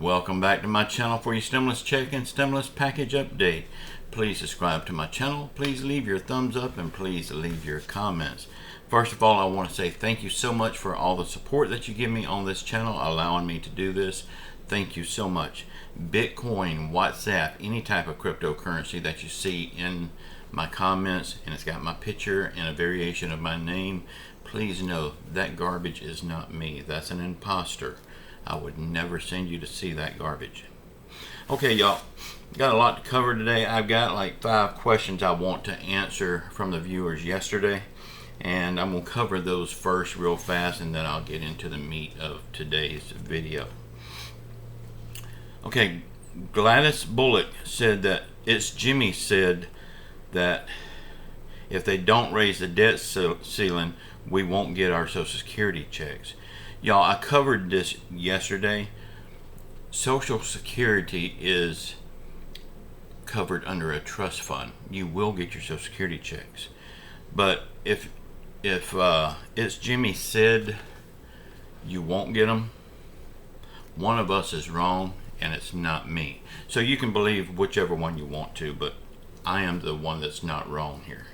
Welcome back to my channel for your stimulus check and stimulus package update. Please subscribe to my channel, please leave your thumbs up, and please leave your comments. First of all, I want to say thank you so much for all the support that you give me on this channel, allowing me to do this. Thank you so much. Bitcoin, WhatsApp, any type of cryptocurrency that you see in my comments and it's got my picture and a variation of my name, please know that garbage is not me. That's an imposter. I would never send you to see that garbage. Okay, y'all, got a lot to cover today. I've got like 5 questions I want to answer from the viewers yesterday, and I'm going to cover those first real fast, and then I'll get into the meat of today's video. Okay, Gladys Bullock said that it's Jimmy said that if they don't raise the debt ceiling, we won't get our Social Security checks. Y'all, I covered this yesterday. Social Security is covered under a trust fund. You will get your Social Security checks. But if it's Jimmy said you won't get them, one of us is wrong and it's not me. So you can believe whichever one you want to, but I am the one that's not wrong here.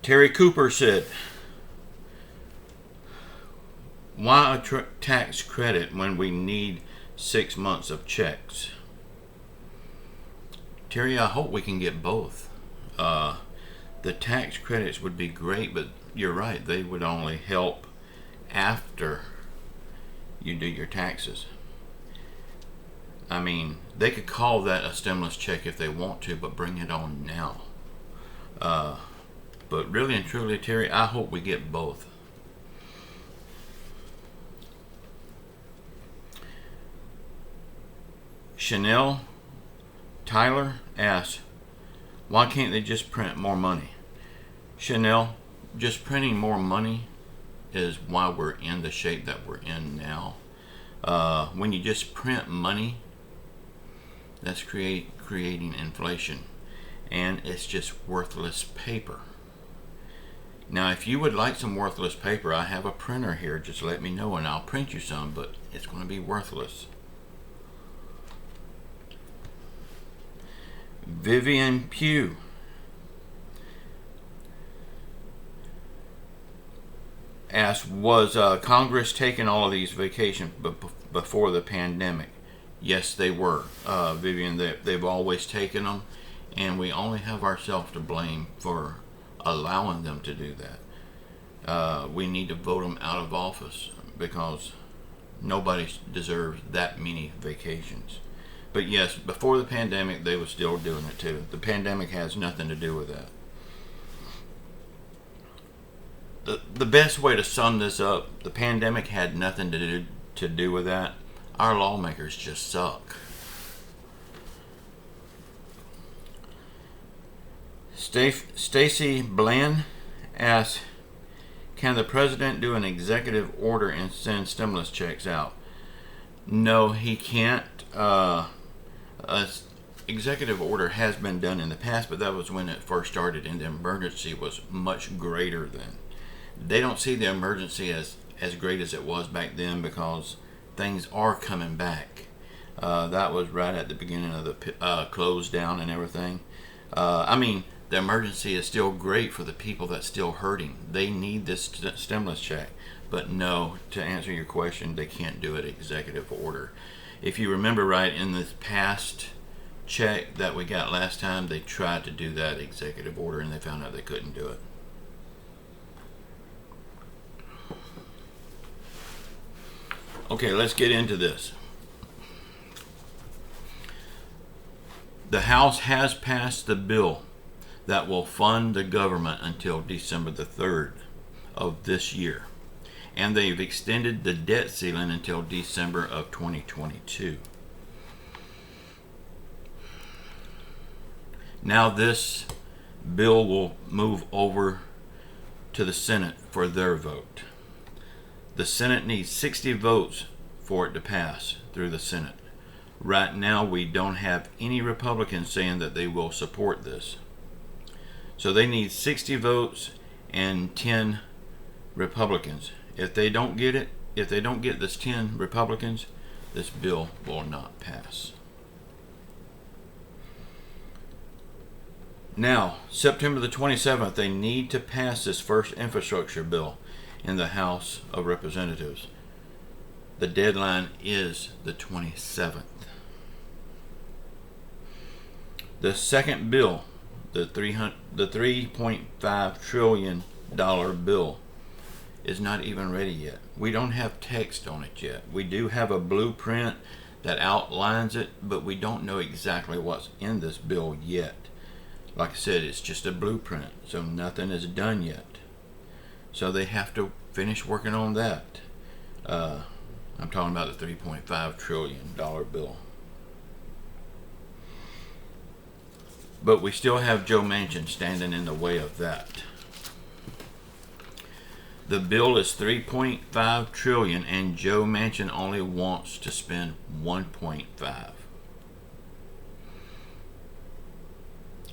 Terry Cooper said, why a tax credit when we need 6 months of checks? Terry, I hope we can get both. The tax credits would be great, but you're right, they would only help after you do your taxes. I mean, they could call that a stimulus check if they want to, but bring it on now. But really and truly, Terry, I hope we get both. Chanel Tyler asks, why can't they just print more money? Chanel, just printing more money is why we're in the shape that we're in now. When you just print money, that's creating inflation, and it's just worthless paper. Now, if you would like some worthless paper, I have a printer here. Just let me know and I'll print you some, but it's going to be worthless. Vivian Pugh asked, was Congress taking all of these vacations before the pandemic? Yes, they were. Vivian, they've always taken them, and we only have ourselves to blame for allowing them to do that. We need to vote them out of office because nobody deserves that many vacations. But yes, before the pandemic, they were still doing it too. The pandemic has nothing to do with that. The best way to sum this up, the pandemic had nothing to do with that. Our lawmakers just suck. Stacy Bland asks, can the president do an executive order and send stimulus checks out? No, he can't. An executive order has been done in the past, but that was when it first started, and the emergency was much greater then. They don't see the emergency as great as it was back then because things are coming back. That was right at the beginning of the close down and everything. I mean, the emergency is still great for the people that's still hurting. They need this stimulus check. But no, to answer your question, they can't do it executive order. If you remember right, in this past check that we got last time, they tried to do that executive order and they found out they couldn't do it. Okay, let's get into this. The House has passed the bill that will fund the government until December the 3rd of this year. And they've extended the debt ceiling until December of 2022. Now this bill will move over to the Senate for their vote. The Senate needs 60 votes for it to pass through the Senate. Right now, we don't have any Republicans saying that they will support this. So they need 60 votes and 10 Republicans. If they don't get it, if they don't get this 10 Republicans, this bill will not pass. Now, September the 27th, they need to pass this first infrastructure bill in the House of Representatives. The deadline is the 27th. The second bill, the $3.5 trillion bill, is not even ready yet. We don't have text on it yet. We do have a blueprint that outlines it, but we don't know exactly what's in this bill yet. Like I said, it's just a blueprint, so nothing is done yet. So they have to finish working on that. I'm talking about the $3.5 trillion bill. But we still have Joe Manchin standing in the way of that. The bill is $3.5 trillion, and Joe Manchin only wants to spend $1.5.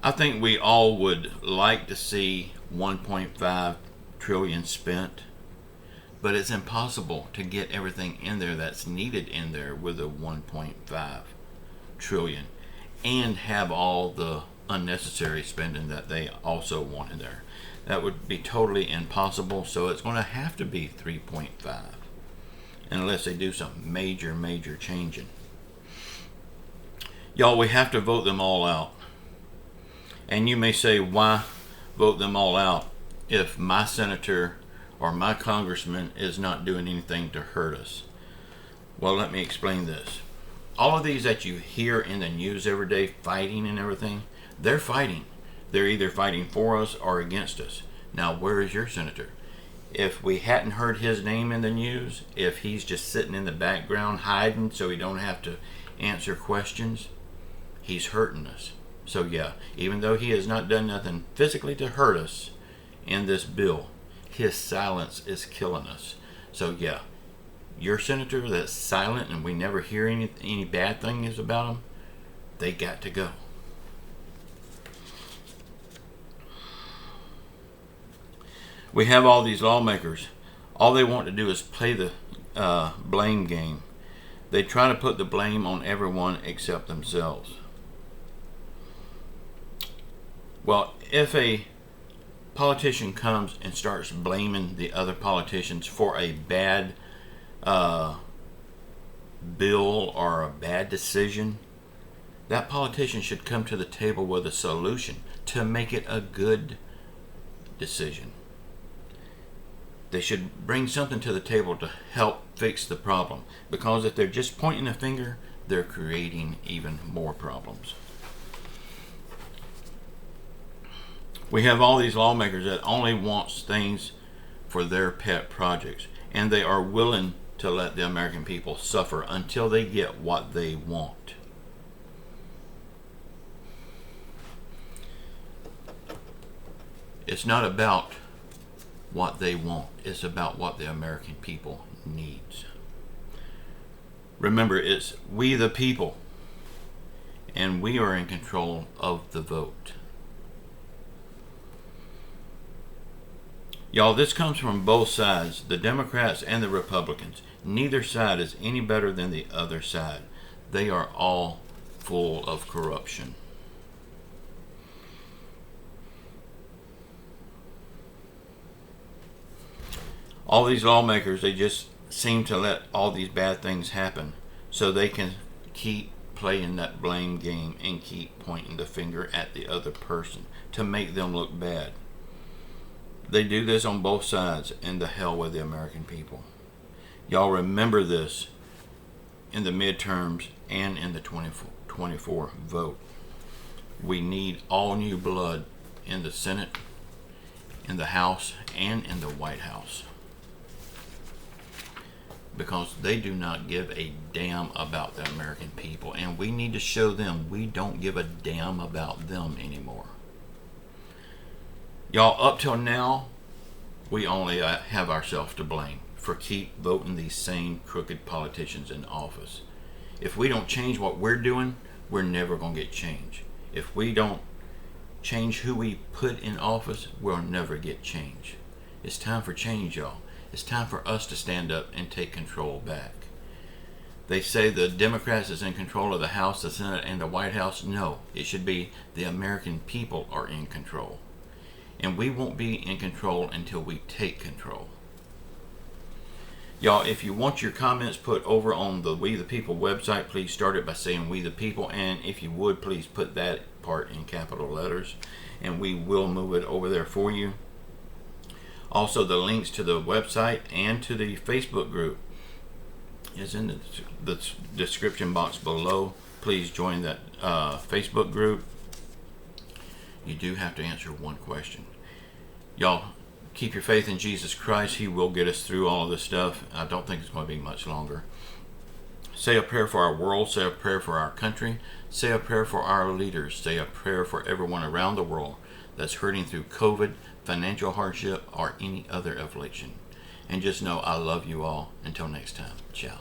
I think we all would like to see $1.5 trillion spent, but it's impossible to get everything in there that's needed in there with a $1.5 trillion and have all the unnecessary spending that they also want in there. That would be totally impossible, so it's going to have to be 3.5 unless they do some major changing. Y'all, we have to vote them all out. And you may say, why vote them all out if my senator or my congressman is not doing anything to hurt us? Well, let me explain this. All of these that you hear in the news every day, fighting and everything, they're fighting. They're either fighting for us or against us. Now, where is your senator? If we hadn't heard his name in the news, if he's just sitting in the background hiding so he don't have to answer questions, he's hurting us. So yeah, even though he has not done nothing physically to hurt us in this bill, his silence is killing us. So yeah, your senator that's silent and we never hear any bad things about him, they got to go. We have all these lawmakers. All they want to do is play the blame game. They try to put the blame on everyone except themselves. Well, if a politician comes and starts blaming the other politicians for a bad bill or a bad decision, that politician should come to the table with a solution to make it a good decision. They should bring something to the table to help fix the problem, because if they're just pointing a finger, they're creating even more problems. We have all these lawmakers that only wants things for their pet projects, and they are willing to let the American people suffer until they get what they want. It's not about what they want, it's about what the American people needs. Remember, it's we the people, and we are in control of the vote. Y'all, this comes from both sides, the Democrats and the Republicans. Neither side is any better than the other side. They are all full of corruption. All these lawmakers, they just seem to let all these bad things happen so they can keep playing that blame game and keep pointing the finger at the other person to make them look bad. They do this on both sides, and the hell with the American people. Y'all remember this in the midterms and in the 2024 vote. We need all new blood in the Senate, in the House, and in the White House, because they do not give a damn about the American people, and we need to show them we don't give a damn about them anymore. Y'all, up till now, we only have ourselves to blame for keep voting these same crooked politicians in office. If we don't change what we're doing, we're never going to get change. If we don't change who we put in office, we'll never get change. It's time for change, y'all. It's time for us to stand up and take control back. They say the Democrats is in control of the House, the Senate, and the White House. No, it should be the American people are in control. And we won't be in control until we take control. Y'all, if you want your comments put over on the We the People website, please start it by saying We the People. And if you would, please put that part in capital letters. And we will move it over there for you. Also, the links to the website and to the Facebook group is in the description box below. Please join that Facebook group. You do have to answer one question. Y'all, keep your faith in Jesus Christ. He will get us through all of this stuff. I don't think it's going to be much longer. Say a prayer for our world. Say a prayer for our country. Say a prayer for our leaders. Say a prayer for everyone around the world that's hurting through COVID, financial hardship, or any other affliction. And just know I love you all. Until next time. Ciao.